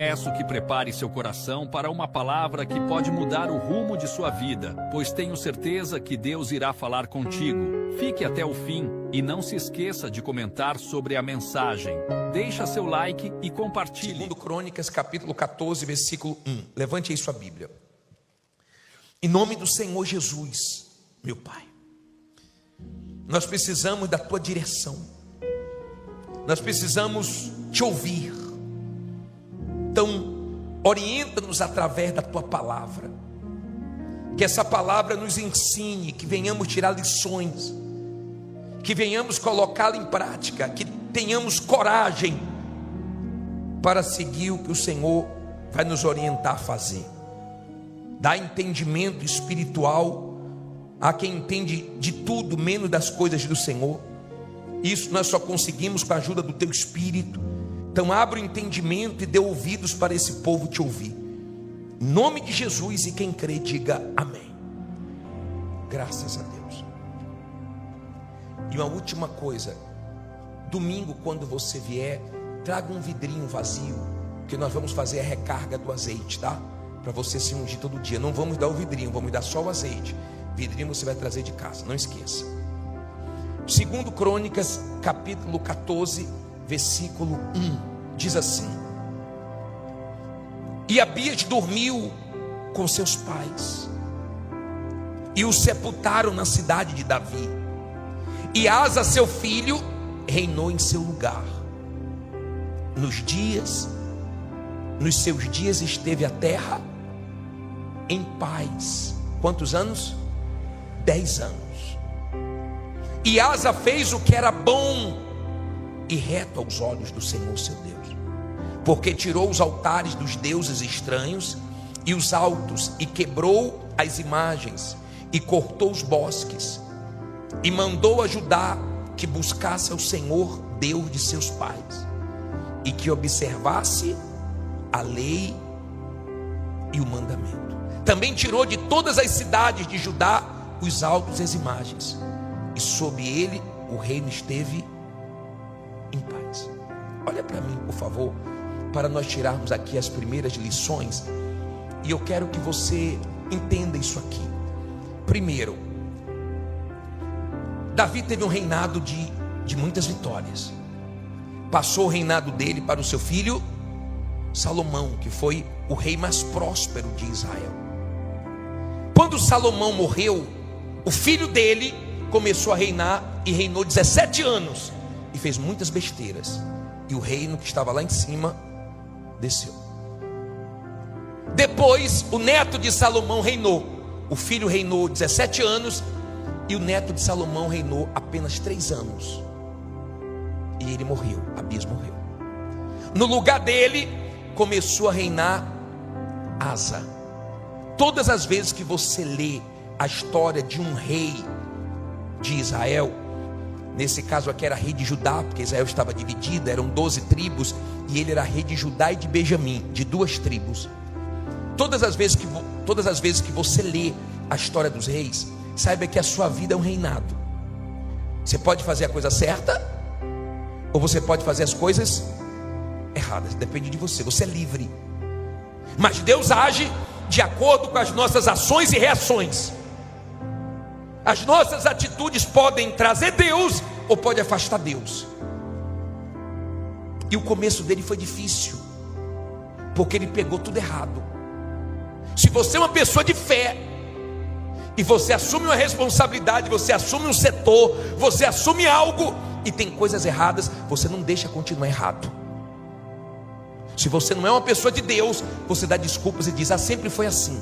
Peço que prepare seu coração para uma palavra que pode mudar o rumo de sua vida, pois tenho certeza que Deus irá falar contigo. Fique até o fim e não se esqueça de comentar sobre a mensagem. Deixa seu like e compartilhe. Segundo Crônicas, capítulo 14, versículo 1. Levante aí sua Bíblia. Em nome do Senhor Jesus, meu Pai, nós precisamos da tua direção. Nós precisamos te ouvir. Então, orienta-nos através da tua palavra. Que essa palavra nos ensine, que venhamos tirar lições, que venhamos colocá-la em prática, que tenhamos coragem para seguir o que o Senhor vai nos orientar a fazer. Dá entendimento espiritual a quem entende de tudo menos das coisas do Senhor. Isso nós só conseguimos com a ajuda do teu Espírito. Então abra o entendimento e dê ouvidos para esse povo te ouvir. Em nome de Jesus, e quem crê diga amém. Graças a Deus. E uma última coisa, domingo quando você vier, traga um vidrinho vazio, que nós vamos fazer a recarga do azeite, tá? Para você se ungir todo dia. Não vamos dar o vidrinho, vamos dar só o azeite. Vidrinho você vai trazer de casa, não esqueça. Segundo Crônicas, capítulo 14, versículo 1, diz assim: E Abias dormiu com seus pais, e o sepultaram na cidade de Davi, e Asa seu filho reinou em seu lugar. Nos seus dias esteve a terra em paz. Quantos anos? 10 anos. E Asa fez o que era bom e reto aos olhos do Senhor seu Deus, porque tirou os altares dos deuses estranhos e os altos, e quebrou as imagens, e cortou os bosques, e mandou a Judá que buscasse ao Senhor Deus de seus pais, e que observasse a lei e o mandamento. Também tirou de todas as cidades de Judá os altos e as imagens, e sob ele o reino esteve em paz. Olha para mim, por favor, para nós tirarmos aqui as primeiras lições. E eu quero que você entenda isso aqui. Primeiro, Davi teve um reinado de muitas vitórias. Passou o reinado dele para o seu filho Salomão, que foi o rei mais próspero de Israel. Quando Salomão morreu, o filho dele começou a reinar, e reinou 17 anos, e fez muitas besteiras, e o reino que estava lá em cima desceu. Depois o neto de Salomão reinou. O filho reinou 17 anos, e o neto de Salomão reinou apenas 3 anos, e ele morreu. Abias morreu. No lugar dele começou a reinar Asa. Todas as vezes que você lê a história de um rei de Israel, nesse caso aqui era rei de Judá, porque Israel estava dividida, eram 12 tribos, e ele era rei de Judá e de Benjamim, de 2 tribos. Todas as vezes que você lê a história dos reis, saiba que a sua vida é um reinado. Você pode fazer a coisa certa, ou você pode fazer as coisas erradas, depende de você, você é livre. Mas Deus age de acordo com as nossas ações e reações. As nossas atitudes podem trazer Deus ou pode afastar Deus. E o começo dele foi difícil, porque ele pegou tudo errado. Se você é uma pessoa de fé, e você assume uma responsabilidade, você assume um setor, você assume algo, e tem coisas erradas, você não deixa continuar errado. Se você não é uma pessoa de Deus, você dá desculpas e diz: ah, sempre foi assim.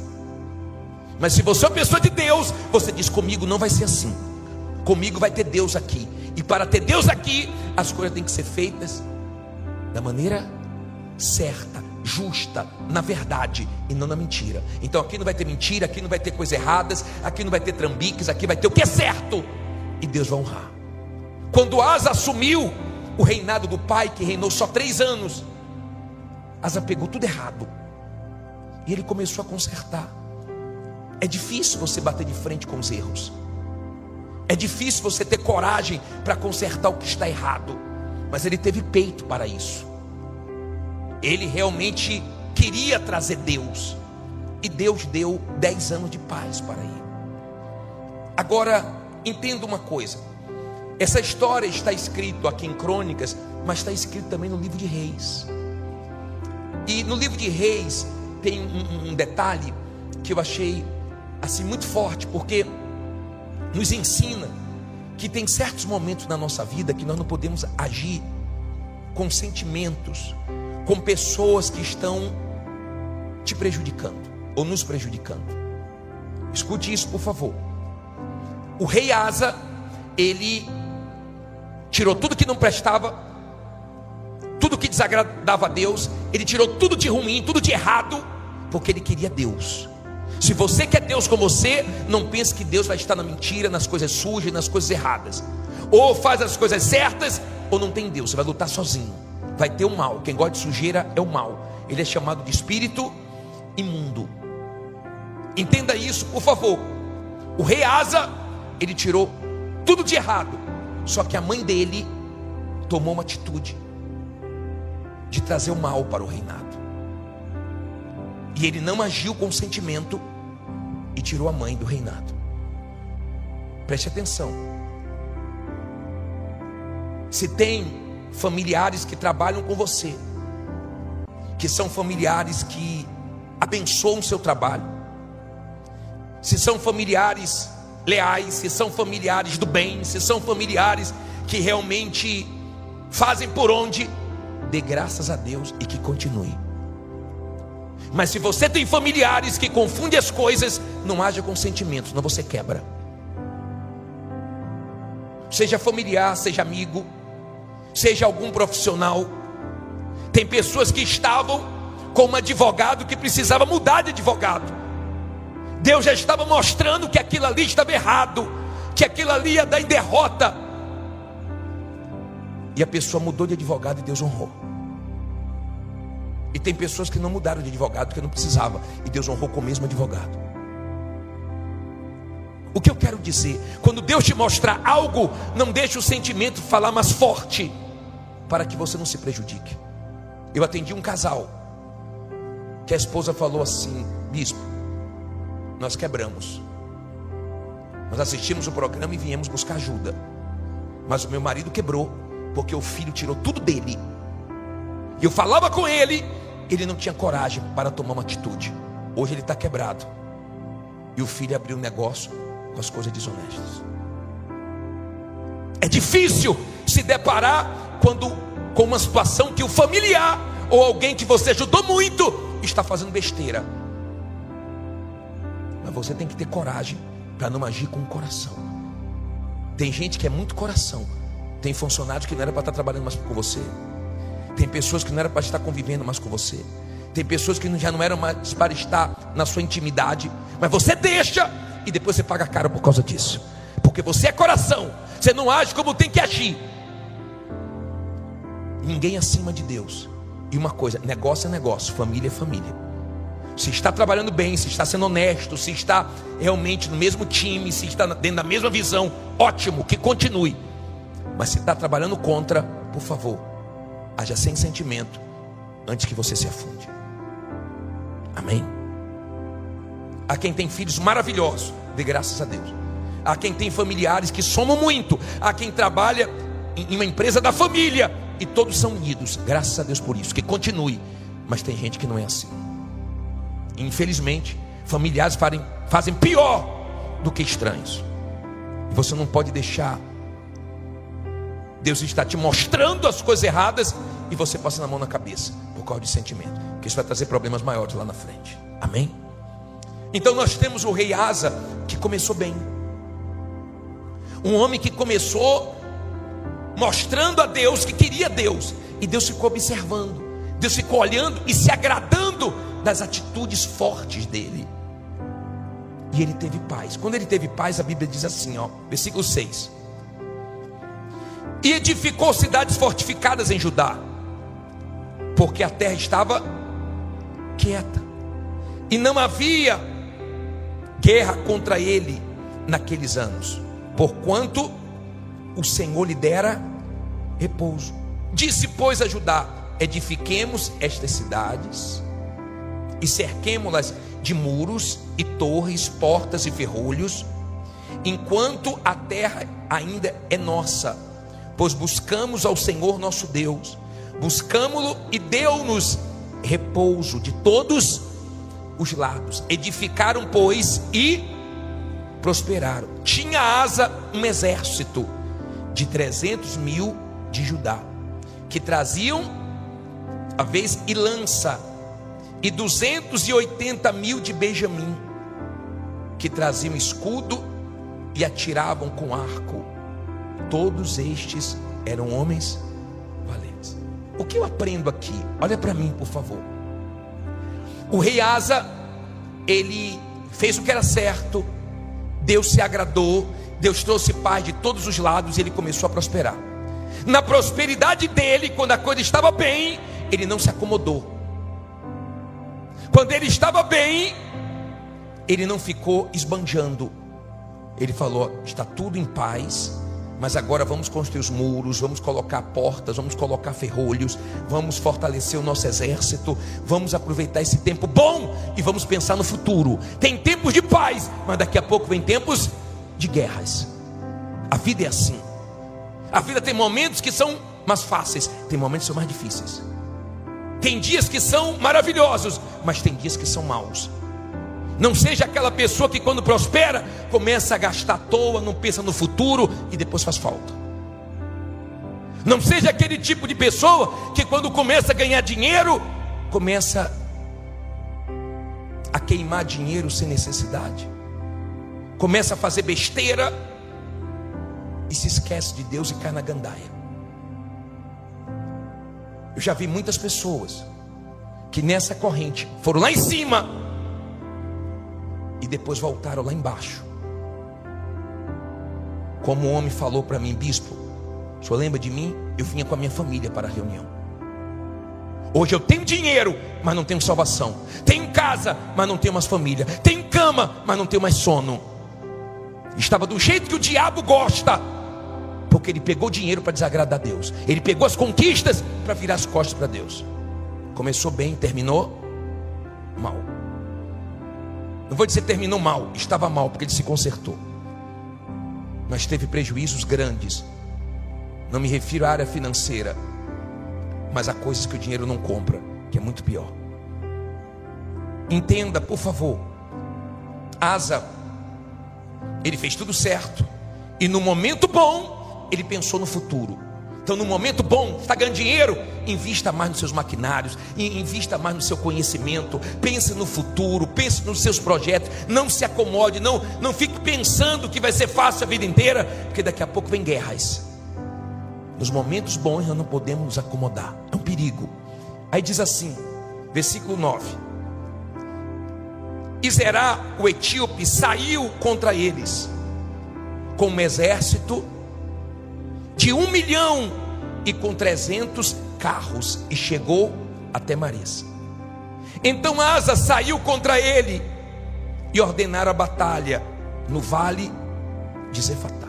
Mas se você é uma pessoa de Deus, você diz: comigo não vai ser assim, comigo vai ter Deus aqui. E para ter Deus aqui, as coisas têm que ser feitas da maneira certa, justa, na verdade e não na mentira. Então aqui não vai ter mentira, aqui não vai ter coisas erradas, aqui não vai ter trambiques, aqui vai ter o que é certo, e Deus vai honrar. Quando Asa assumiu o reinado do pai, que reinou só 3 anos, Asa pegou tudo errado, e ele começou a consertar. É difícil você bater de frente com os erros, é difícil você ter coragem para consertar o que está errado, mas ele teve peito para isso. ele realmente queria trazer Deus, e Deus deu 10 anos de paz para ele. Agora, entenda uma coisa, essa história está escrita aqui em Crônicas, mas está escrito também no livro de Reis. E no livro de Reis tem um detalhe que eu achei assim muito forte, porque nos ensina que tem certos momentos na nossa vida que nós não podemos agir com sentimentos, com pessoas que estão te prejudicando ou nos prejudicando. Escute isso, por favor. O rei Asa, ele tirou tudo que não prestava, tudo que desagradava a Deus, ele tirou tudo de ruim, tudo de errado, porque ele queria Deus. Se você quer Deus com você, não pense que Deus vai estar na mentira, nas coisas sujas, nas coisas erradas. Ou faz as coisas certas, ou não tem Deus, você vai lutar sozinho. Vai ter o mal, quem gosta de sujeira é o mal. Ele é chamado de espírito imundo. Entenda isso, por favor. O rei Asa, ele tirou tudo de errado, só que a mãe dele tomou uma atitude de trazer o mal para o reinado, e ele não agiu com sentimento e tirou a mãe do reinado. Preste atenção. Se tem familiares que trabalham com você, que são familiares que abençoam o seu trabalho, se são familiares leais, se são familiares do bem, se são familiares que realmente fazem por onde, dê graças a Deus e que continue. Mas se você tem familiares que confundem as coisas, não haja com sentimentos, senão você quebra. Seja familiar, seja amigo, seja algum profissional. Tem pessoas que estavam com um advogado que precisava mudar de advogado. Deus já estava mostrando que aquilo ali estava errado, que aquilo ali ia dar em derrota, e a pessoa mudou de advogado e Deus honrou. E tem pessoas que não mudaram de advogado porque não precisava, e Deus honrou com o mesmo advogado. O que eu quero dizer, quando Deus te mostrar algo, não deixe o sentimento falar mais forte, para que você não se prejudique. Eu atendi um casal, que a esposa falou assim: bispo, nós quebramos, nós assistimos o programa e viemos buscar ajuda, mas o meu marido quebrou, porque o filho tirou tudo dele. E eu falava com ele, ele não tinha coragem para tomar uma atitude. Hoje ele está quebrado, e o filho abriu um negócio com as coisas desonestas. É difícil se deparar com uma situação que o familiar ou alguém que você ajudou muito está fazendo besteira. Mas você tem que ter coragem para não agir com o coração. Tem gente que é muito coração. Tem funcionários que não era para estar trabalhando mais com você. Tem pessoas que não era para estar convivendo mais com você. Tem pessoas que já não eram mais para estar na sua intimidade, mas você deixa, e depois você paga caro por causa disso, porque você é coração. Você não age como tem que agir. Ninguém acima de Deus. E uma coisa, negócio é negócio, família é família. Se está trabalhando bem, se está sendo honesto, se está realmente no mesmo time, se está dentro da mesma visão, ótimo, que continue. Mas se está trabalhando contra, por favor, haja sem sentimento, antes que você se afunde. Amém? Há quem tem filhos maravilhosos, dê graças a Deus. Há quem tem familiares que somam muito. Há quem trabalha em uma empresa da família e todos são unidos, graças a Deus por isso, que continue. Mas tem gente que não é assim. Infelizmente, familiares fazem pior do que estranhos. E você não pode deixar Deus está te mostrando as coisas erradas e você passa a mão na cabeça por causa de sentimento, porque isso vai trazer problemas maiores lá na frente. Amém? Então nós temos o rei Asa, que começou bem. Um homem que começou mostrando a Deus que queria Deus, e Deus ficou observando, Deus ficou olhando e se agradando das atitudes fortes dele. E ele teve paz. Quando ele teve paz, a Bíblia diz assim, versículo 6: e edificou cidades fortificadas em Judá, porque a terra estava quieta, e não havia guerra contra ele naqueles anos, porquanto o Senhor lhe dera repouso. Disse, pois, a Judá: edifiquemos estas cidades e cerquemo-las de muros e torres, portas e ferrolhos, enquanto a terra ainda é nossa, pois buscamos ao Senhor nosso Deus, buscamo-lo e deu-nos repouso de todos os lados. Edificaram, pois, e prosperaram. Tinha Asa um exército de 300.000 de Judá, que traziam a vez e lança, e 280.000 de Benjamim, que traziam escudo e atiravam com arco. Todos estes eram homens valentes. O que eu aprendo aqui? Olha para mim, por favor. O rei Asa, ele fez o que era certo, Deus se agradou, Deus trouxe paz de todos os lados e ele começou a prosperar. Na prosperidade dele, quando a coisa estava bem, ele não se acomodou. Quando ele estava bem, ele não ficou esbanjando. Ele falou: está tudo em paz, mas agora vamos construir os muros, vamos colocar portas, vamos colocar ferrolhos, vamos fortalecer o nosso exército, vamos aproveitar esse tempo bom e vamos pensar no futuro. Tem tempos de paz, mas daqui a pouco vem tempos de guerras. A vida é assim. A vida tem momentos que são mais fáceis, tem momentos que são mais difíceis. Tem dias que são maravilhosos, mas tem dias que são maus. Não seja aquela pessoa que quando prospera começa a gastar à toa, não pensa no futuro e depois faz falta. Não seja aquele tipo de pessoa que quando começa a ganhar dinheiro, começa a queimar dinheiro sem necessidade, começa a fazer besteira e se esquece de Deus e cai na gandaia. Eu já vi muitas pessoas que nessa corrente foram lá em cima e depois voltaram lá embaixo. Como um homem falou para mim: bispo, o senhor lembra de mim? Eu vinha com a minha família para a reunião. Hoje eu tenho dinheiro, mas não tenho salvação. Tenho casa, mas não tenho mais família. Tenho cama, mas não tenho mais sono. Estava do jeito que o diabo gosta, porque ele pegou dinheiro para desagradar a Deus. Ele pegou as conquistas para virar as costas para Deus. Começou bem, terminou mal. Não vou dizer terminou mal, estava mal, porque ele se consertou, mas teve prejuízos grandes. Não me refiro à área financeira, mas a coisas que o dinheiro não compra, que é muito pior. Entenda, por favor. Asa, ele fez tudo certo, e no momento bom ele pensou no futuro. Então no momento bom, está ganhando dinheiro, invista mais nos seus maquinários, invista mais no seu conhecimento, pense no futuro, pense nos seus projetos. Não se acomode, não fique pensando que vai ser fácil a vida inteira, porque daqui a pouco vem guerras. Nos momentos bons nós não podemos nos acomodar, é um perigo. Aí diz assim, versículo 9: e Zerá o etíope saiu contra eles com um exército de 1.300.000 carros, e chegou até Mares. Então Asa saiu contra ele e ordenaram a batalha no vale de Zefatá,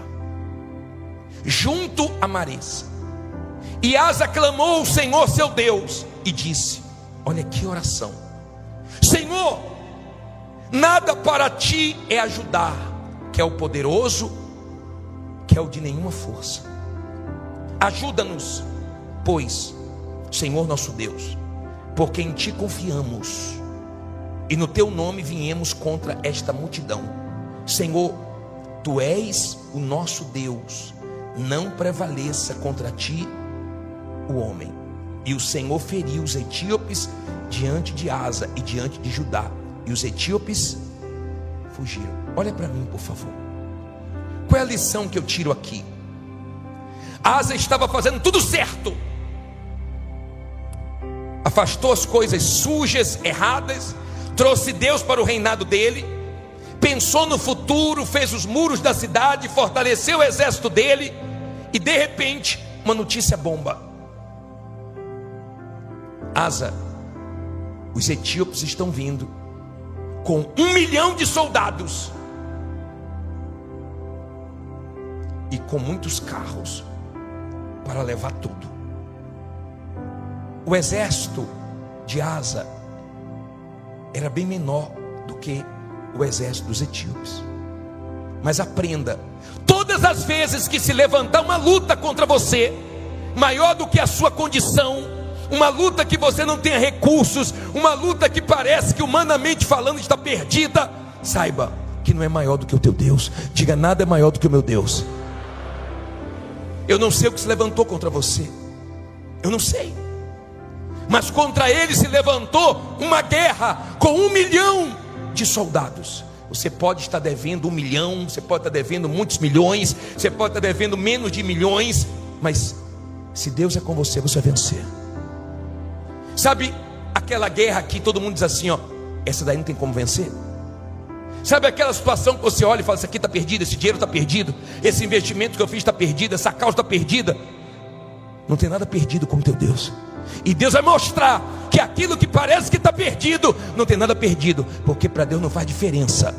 junto a Mares. E Asa clamou ao Senhor seu Deus e disse: olha que oração: Senhor, nada para ti é ajudar, que é o poderoso, que é o de nenhuma força. Ajuda-nos, pois, Senhor nosso Deus, porque em ti confiamos, e no teu nome viemos contra esta multidão. Senhor, tu és o nosso Deus, não prevaleça contra ti o homem. E o Senhor feriu os etíopes diante de Asa e diante de Judá, e os etíopes fugiram. Olha para mim, por favor. Qual é a lição que eu tiro aqui? Asa estava fazendo tudo certo, afastou as coisas sujas, erradas, trouxe Deus para o reinado dele, pensou no futuro, fez os muros da cidade, fortaleceu o exército dele, e de repente uma notícia bomba: Asa, os etíopes estão vindo com 1.000.000 de soldados e com muitos carros para levar tudo. O exército de Asa era bem menor do que o exército dos etíopes. Mas aprenda: todas as vezes que se levantar uma luta contra você, maior do que a sua condição, uma luta que você não tenha recursos, uma luta que parece que humanamente falando está perdida, saiba que não é maior do que o teu Deus. Diga: nada é maior do que o meu Deus. Eu não sei o que se levantou contra você, eu não sei, mas contra ele se levantou uma guerra com 1 milhão de soldados. Você pode estar devendo 1 milhão, você pode estar devendo muitos milhões, você pode estar devendo menos de milhões, mas se Deus é com você, você vai vencer. Sabe aquela guerra que todo mundo diz assim, ó, essa daí não tem como vencer? Sabe aquela situação que você olha e fala: isso aqui está perdido, esse dinheiro está perdido, esse investimento que eu fiz está perdido, essa causa está perdida? Não tem nada perdido como teu Deus. E Deus vai mostrar que aquilo que parece que está perdido, não tem nada perdido, porque para Deus não faz diferença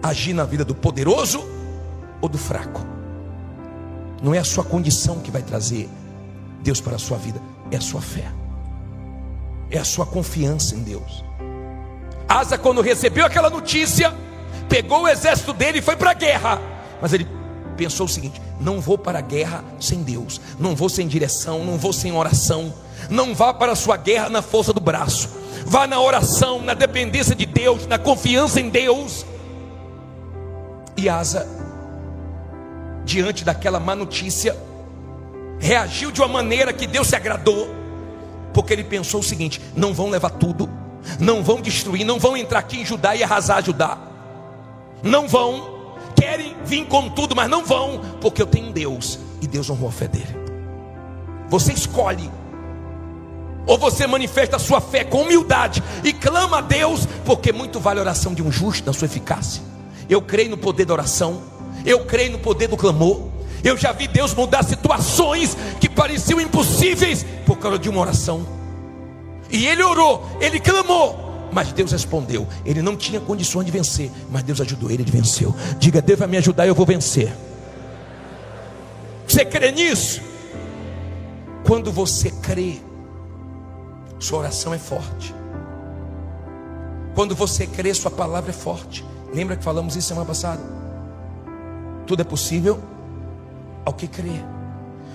agir na vida do poderoso ou do fraco. Não é a sua condição que vai trazer Deus para a sua vida, é a sua fé, é a sua confiança em Deus. Asa, quando recebeu aquela notícia, pegou o exército dele e foi para a guerra. Mas ele pensou o seguinte: não vou para a guerra sem Deus, não vou sem direção, não vou sem oração. Não vá para a sua guerra na força do braço, vá na oração, na dependência de Deus, na confiança em Deus. E Asa, diante daquela má notícia, reagiu de uma maneira que Deus se agradou, porque ele pensou o seguinte: não vão levar tudo, não vão destruir, não vão entrar aqui em Judá e arrasar Judá, não vão. Querem vir com tudo, mas não vão, porque eu tenho Deus, e Deus honrou a fé dele. Você escolhe: ou você manifesta a sua fé com humildade e clama a Deus, porque muito vale a oração de um justo na sua eficácia. Eu creio no poder da oração, eu creio no poder do clamor. Eu já vi Deus mudar situações que pareciam impossíveis por causa de uma oração. E ele orou, ele clamou, mas Deus respondeu. Ele não tinha condições de vencer, mas Deus ajudou ele, ele venceu. Diga: Deus vai me ajudar e eu vou vencer. Você crê nisso? Quando você crê, sua oração é forte. Quando você crê, sua palavra é forte. Lembra que falamos isso semana passada? Tudo é possível ao que crê.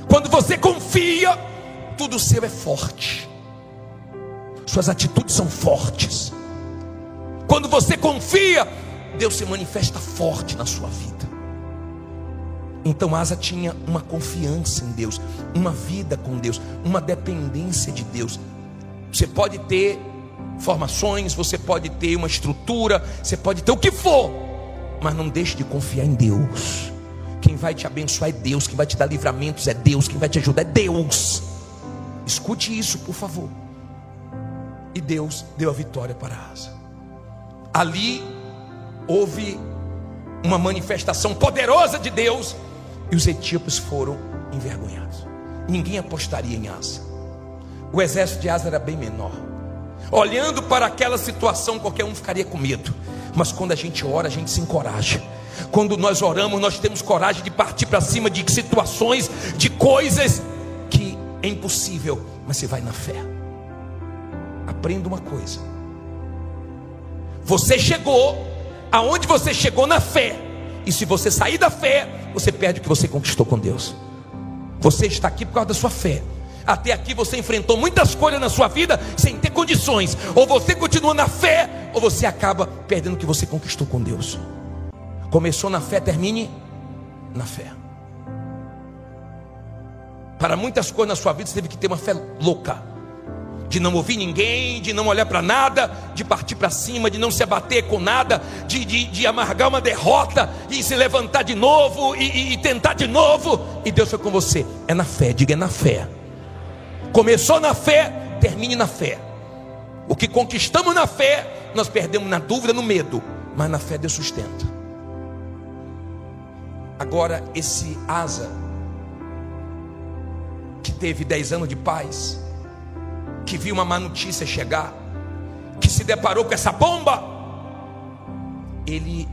Quando você confia, tudo seu é forte. Suas atitudes são fortes. Quando você confia, Deus se manifesta forte na sua vida. Então Asa tinha uma confiança em Deus, uma vida com Deus, uma dependência de Deus. Você pode ter formações, você pode ter uma estrutura, você pode ter o que for, mas não deixe de confiar em Deus. Quem vai te abençoar é Deus, quem vai te dar livramentos é Deus, quem vai te ajudar é Deus. Escute isso, por favor. E Deus deu a vitória para Asa. Ali houve uma manifestação poderosa de Deus, e os etíopes foram envergonhados. Ninguém apostaria em Asa. O exército de Asa era bem menor. Olhando para aquela situação, qualquer um ficaria com medo. Mas quando a gente ora, a gente se encoraja. Quando nós oramos, nós temos coragem de partir para cima de situações, de coisas que é impossível, mas você vai na fé. Aprenda uma coisa: você chegou aonde você chegou na fé, e se você sair da fé, você perde o que você conquistou com Deus. Você está aqui por causa da sua fé. Até aqui você enfrentou muitas coisas na sua vida sem ter condições. Ou você continua na fé, ou você acaba perdendo o que você conquistou com Deus. Começou na fé, termine na fé. Para muitas coisas na sua vida você teve que ter uma fé louca, de não ouvir ninguém, de não olhar para nada, de partir para cima, de não se abater com nada, de amargar uma derrota e se levantar de novo e tentar de novo. E Deus foi com você. É na fé, diga: é na fé. Começou na fé, termine na fé. O que conquistamos na fé, nós perdemos na dúvida, no medo, mas na fé Deus sustenta. Agora esse Asa, que teve 10 anos de paz, que viu uma má notícia chegar, que se deparou com essa bomba, ele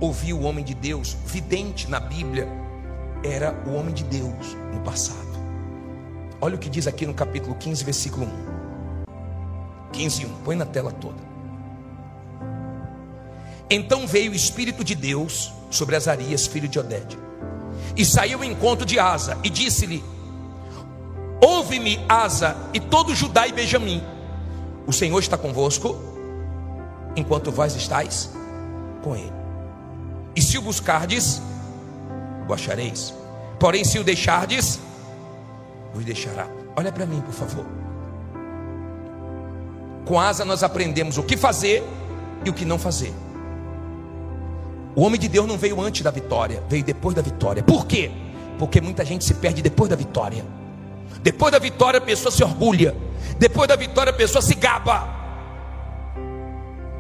ouviu o homem de Deus. Vidente na Bíblia era o homem de Deus no passado. Olha o que diz aqui no capítulo 15, versículo 1. 15:1, põe na tela toda. Então veio o Espírito de Deus sobre Azarias, filho de Oded, e saiu ao encontro de Asa, e disse-lhe: ouve-me, Asa, e todo Judá e Benjamim, o Senhor está convosco, enquanto vós estáis com ele. E se o buscardes, o achareis. Porém, se o deixardes, vos deixará. Olha para mim, por favor. Com Asa nós aprendemos o que fazer e o que não fazer. O homem de Deus não veio antes da vitória, veio depois da vitória. Por quê? Porque muita gente se perde depois da vitória. Depois da vitória a pessoa se orgulha. Depois da vitória a pessoa se gaba.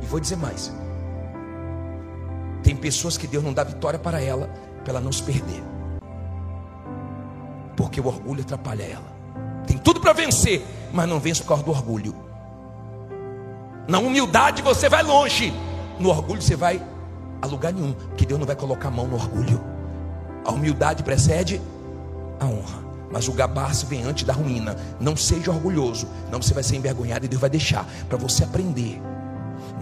E vou dizer mais. Tem pessoas que Deus não dá vitória para ela não se perder. Porque o orgulho atrapalha ela. Tem tudo para vencer, mas não vence por causa do orgulho. Na humildade você vai longe. No orgulho você vai a lugar nenhum, porque Deus não vai colocar a mão no orgulho. A humildade precede a honra, mas o gabar-se vem antes da ruína. Não seja orgulhoso, não, você vai ser envergonhado e Deus vai deixar para você aprender.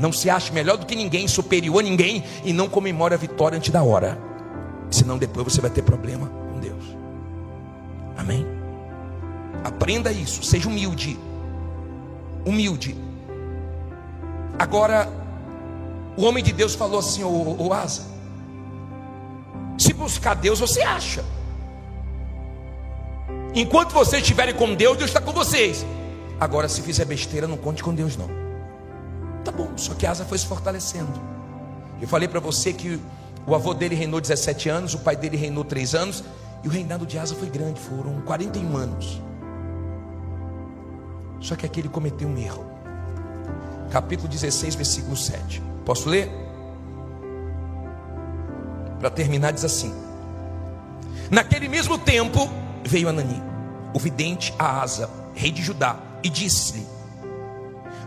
Não se ache melhor do que ninguém, superior a ninguém, e não comemore a vitória antes da hora, senão depois você vai ter problema com Deus. Amém? Aprenda isso, seja humilde. Humilde. Agora, o homem de Deus falou assim: ô Asa, se buscar Deus você acha. Enquanto vocês estiverem com Deus, Deus está com vocês. Agora, se fizer besteira, não conte com Deus não. Tá bom, só que Asa foi se fortalecendo. Eu falei para você que o avô dele reinou 17 anos, o pai dele reinou 3 anos, e o reinado de Asa foi grande, foram 41 anos. Só que aqui ele cometeu um erro. Capítulo 16, versículo 7. Posso ler? Para terminar diz assim: naquele mesmo tempo veio Anani, o vidente, a Asa, rei de Judá, e disse-lhe: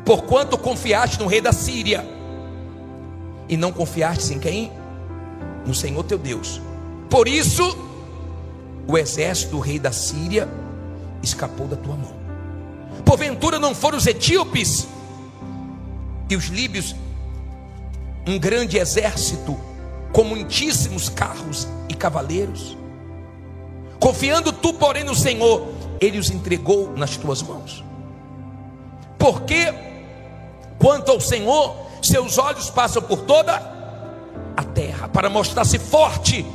porquanto confiaste no rei da Síria, e não confiastes em quem? No Senhor teu Deus. Por isso o exército do rei da Síria escapou da tua mão. Porventura não foram os etíopes e os líbios um grande exército, com muitíssimos carros e cavaleiros? Confiando tu, porém, no Senhor, ele os entregou nas tuas mãos. Porque quanto ao Senhor, seus olhos passam por toda a terra, para mostrar-se forte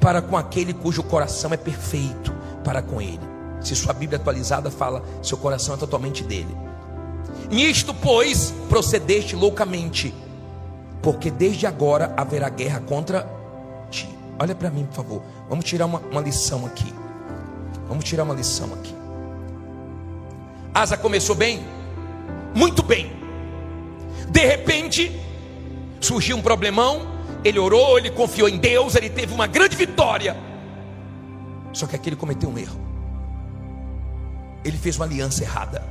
para com aquele cujo coração é perfeito para com ele. Se sua Bíblia atualizada fala, seu coração é totalmente dele. Nisto, pois, procedeste loucamente, porque desde agora haverá guerra contra ti. Olha para mim, por favor. Vamos tirar uma lição aqui. Vamos tirar uma lição aqui. Asa começou bem, muito bem. De repente surgiu um problemão. Ele orou, ele confiou em Deus, ele teve uma grande vitória. Só que aqui ele cometeu um erro. Ele fez uma aliança errada.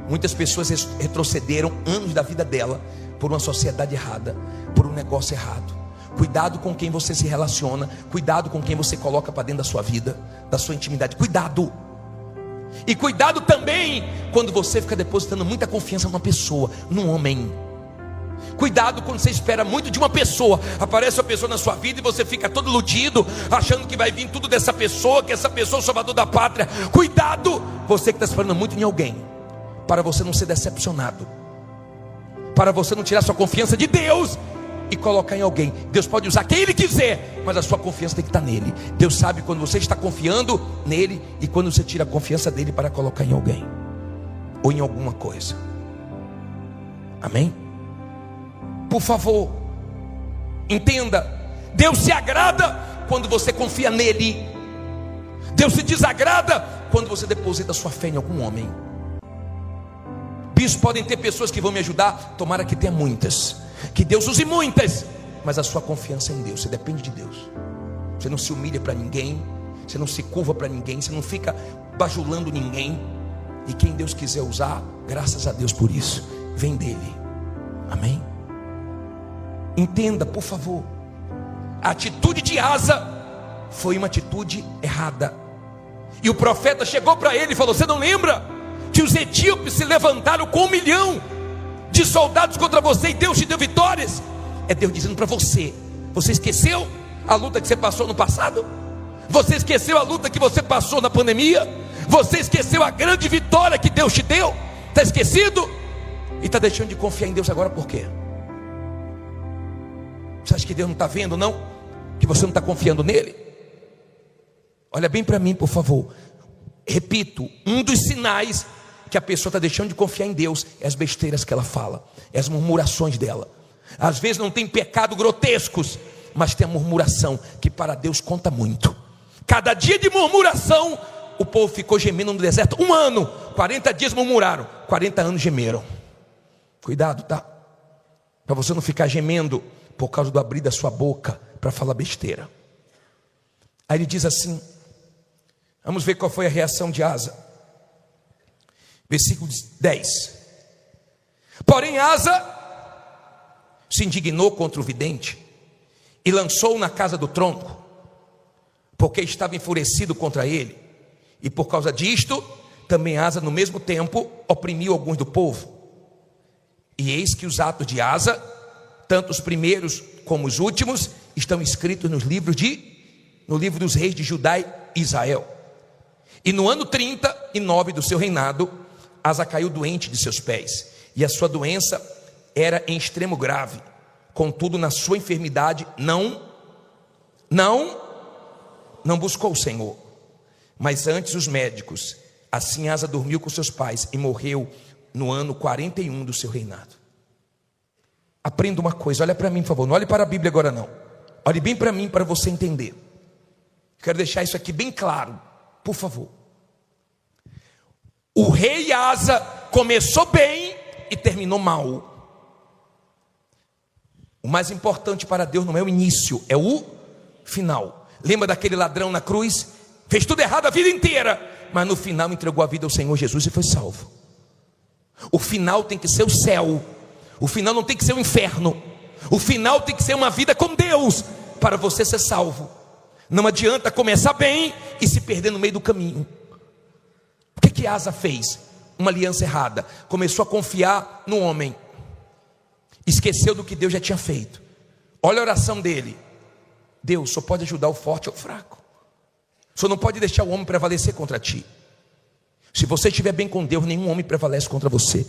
Muitas pessoas retrocederam anos da vida dela por uma sociedade errada, por um negócio errado. Cuidado com quem você se relaciona. Cuidado com quem você coloca para dentro da sua vida, da sua intimidade. Cuidado. E cuidado também quando você fica depositando muita confiança numa pessoa, num homem. Cuidado quando você espera muito de uma pessoa. Aparece uma pessoa na sua vida e você fica todo iludido, achando que vai vir tudo dessa pessoa, que essa pessoa é o salvador da pátria. Cuidado, você que está esperando muito em alguém, para você não ser decepcionado, para você não tirar sua confiança de Deus e colocar em alguém. Deus pode usar quem Ele quiser, mas a sua confiança tem que estar nele. Deus sabe quando você está confiando nele e quando você tira a confiança dele para colocar em alguém ou em alguma coisa. Amém? Por favor, entenda, Deus se agrada quando você confia nele. Deus se desagrada quando você deposita sua fé em algum homem. Bispo, podem ter pessoas que vão me ajudar, tomara que tenha muitas, que Deus use muitas, mas a sua confiança é em Deus. Você depende de Deus. Você não se humilha para ninguém, você não se curva para ninguém, você não fica bajulando ninguém. E quem Deus quiser usar, graças a Deus por isso, vem dele. Amém? Entenda, por favor, a atitude de Asa foi uma atitude errada. E o profeta chegou para ele e falou: você não lembra que os etíopes se levantaram com 1 milhão de soldados contra você e Deus te deu vitórias? É Deus dizendo para você: você esqueceu a luta que você passou no passado? Você esqueceu a luta que você passou na pandemia? Você esqueceu a grande vitória que Deus te deu? Está esquecido? E está deixando de confiar em Deus agora por quê? Você acha que Deus não está vendo, não? Que você não está confiando nele? Olha bem para mim, por favor. Repito, um dos sinais que a pessoa está deixando de confiar em Deus é as besteiras que ela fala, é as murmurações dela. Às vezes não tem pecado grotescos, mas tem a murmuração que para Deus conta muito. Cada dia de murmuração, o povo ficou gemendo no deserto 1 ano, 40 dias murmuraram, 40 anos gemeram. Cuidado, tá? Para você não ficar gemendo por causa do abrir da sua boca para falar besteira. Aí ele diz assim, vamos ver qual foi a reação de Asa. Versículo 10. Porém Asa se indignou contra o vidente e lançou-o na casa do tronco, porque estava enfurecido contra ele. E por causa disto, também Asa no mesmo tempo oprimiu alguns do povo. E eis que os atos de Asa, tanto os primeiros como os últimos, estão escritos no livro dos reis de Judá e Israel. E no ano 39 do seu reinado, Asa caiu doente de seus pés, e a sua doença era em extremo grave. Contudo, na sua enfermidade não buscou o Senhor, mas antes os médicos. Assim Asa dormiu com seus pais e morreu no ano 41 do seu reinado. Aprenda uma coisa, olha para mim, por favor, não olhe para a Bíblia agora não. Olhe bem para mim para você entender. Quero deixar isso aqui bem claro, por favor. O rei Asa começou bem e terminou mal. O mais importante para Deus não é o início, é o final. Lembra daquele ladrão na cruz? Fez tudo errado a vida inteira, mas no final entregou a vida ao Senhor Jesus e foi salvo. O final tem que ser o céu. O final não tem que ser o inferno. O final tem que ser uma vida com Deus para você ser salvo. Não adianta começar bem e se perder no meio do caminho. O que Asa fez? Uma aliança errada. Começou a confiar no homem, esqueceu do que Deus já tinha feito. Olha a oração dele: Deus só pode ajudar o forte ou o fraco. Só não pode deixar o homem prevalecer contra ti. Se você estiver bem com Deus, nenhum homem prevalece contra você.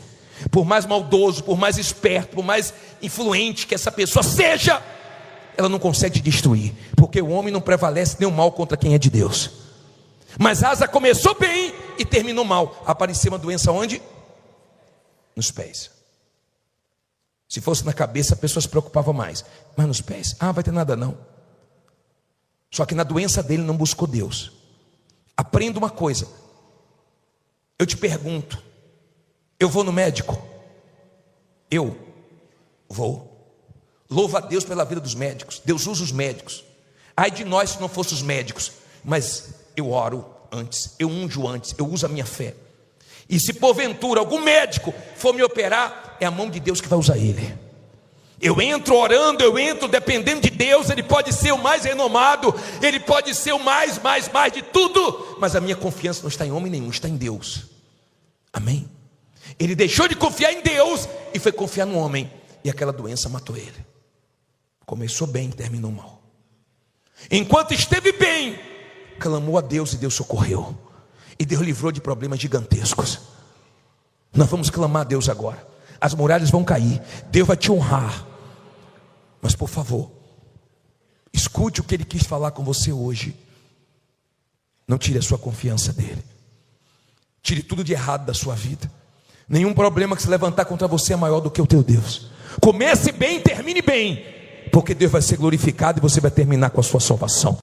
Por mais maldoso, por mais esperto, por mais influente que essa pessoa seja, ela não consegue te destruir, porque o homem não prevalece nem o mal contra quem é de Deus. Mas Asa começou bem e terminou mal. Apareceu uma doença onde? Nos pés. Se fosse na cabeça, a pessoa se preocupava mais, mas nos pés, vai ter nada não. Só que na doença dele não buscou Deus. Aprenda uma coisa. Eu te pergunto, eu vou no médico? Eu vou. Louva a Deus pela vida dos médicos. Deus usa os médicos. Ai de nós se não fossem os médicos. Mas eu oro antes, eu unjo antes, eu uso a minha fé. E se porventura algum médico for me operar, é a mão de Deus que vai usar ele. Eu entro orando, eu entro dependendo de Deus. Ele pode ser o mais renomado, ele pode ser o mais de tudo, mas a minha confiança não está em homem nenhum, está em Deus. Amém? Ele deixou de confiar em Deus e foi confiar no homem, e aquela doença matou ele. Começou bem, terminou mal. Enquanto esteve bem, clamou a Deus e Deus socorreu, e Deus livrou de problemas gigantescos. Nós vamos clamar a Deus agora. As muralhas vão cair, Deus vai te honrar. Mas por favor, escute o que Ele quis falar com você hoje. Não tire a sua confiança dEle. Tire tudo de errado da sua vida. Nenhum problema que se levantar contra você é maior do que o teu Deus. Comece bem e termine bem, porque Deus vai ser glorificado e você vai terminar com a sua salvação.